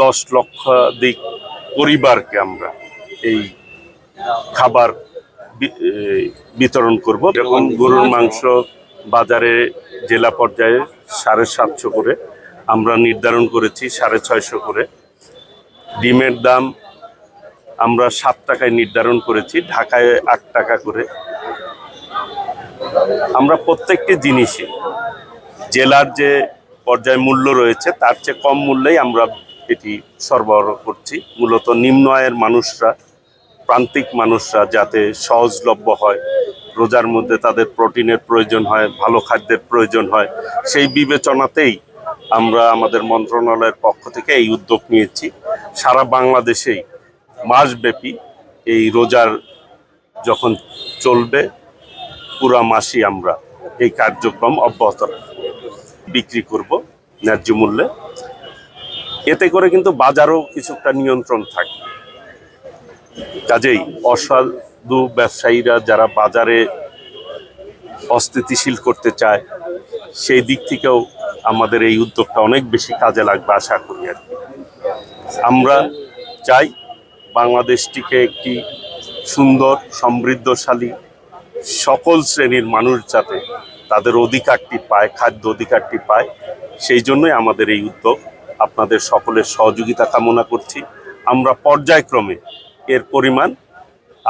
10 লক্ষাধিক পরিবারকে আমরা এই খাবার বিতরণ করব। যেমন গরুর মাংস বাজারে জেলা পর্যায়ে 750 করে আমরা নির্ধারণ করেছি, 650 করে। ডিমের দাম আমরা 7 টাকায় নির্ধারণ করেছি, ঢাকায় 8 টাকা করে। আমরা প্রত্যেকটি জিনিসই জেলার যে পর্যায় মূল্য রয়েছে তার চেয়ে কম মূল্যেই আমরা এটি সরবরাহ করছি। মূলত নিম্ন আয়ের মানুষরা, প্রান্তিক মানুষরা যাতে সহজলভ্য হয়, রোজার মধ্যে তাদের প্রোটিনের প্রয়োজন হয়, ভালো খাদ্যের প্রয়োজন হয়, সেই বিবেচনাতেই আমরা আমাদের মন্ত্রণালয়ের পক্ষ থেকে এই উদ্যোগ নিয়েছি। সারা বাংলাদেশেই মাসব্যাপী এই রোজার যখন চলবে পুরা মাসই আমরা এই কার্যক্রম অব্যাহত বিক্রি করব ন্যায্য মূল্যে। এতে করে কিন্তু বাজারও কিছুটা নিয়ন্ত্রণ থাকবে। কাজেই অসাধু ব্যবসায়ীরা যারা বাজারে অস্থিতিশীল করতে চায়, সেই দিক থেকেও আমাদের এই উদ্যোগটা অনেক বেশি কাজে লাগবে আশা করি। আর আমরা চাই বাংলাদেশটিকে একটি সুন্দর, সমৃদ্ধশালী, সকল শ্রেণীর মানুষ যাতে তাদের অধিকারটি পায়, খাদ্য অধিকারটি পায়, সেই জন্যই আমাদের এই উদ্যোগ। আপনাদের সকলের সহযোগিতা কামনা করছি। আমরা পর্যায়ক্রমে এর পরিমাণ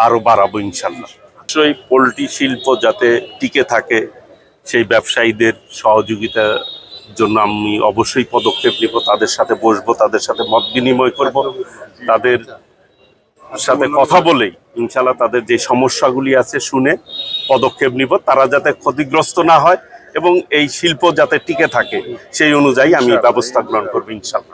আরও বাড়াবো ইনশাল্লাহ। অবশ্যই পোলট্রি শিল্প যাতে টিকে থাকে, সেই ব্যবসায়ীদের সহযোগিতার জন্য আমি অবশ্যই পদক্ষেপ নেব। তাদের সাথে বসবো, তাদের সাথে মত বিনিময় করব, তাদের সাথে কথা বলেই ইনশাল্লাহ তাদের যে সমস্যাগুলি আছে শুনে পদক্ষেপ নিব, তারা যাতে ক্ষতিগ্রস্ত না হয় এবং এই শিল্প যাতে টিকে থাকে সেই অনুযায়ী আমি ব্যবস্থা গ্রহণ করবো ইনশাল্লাহ।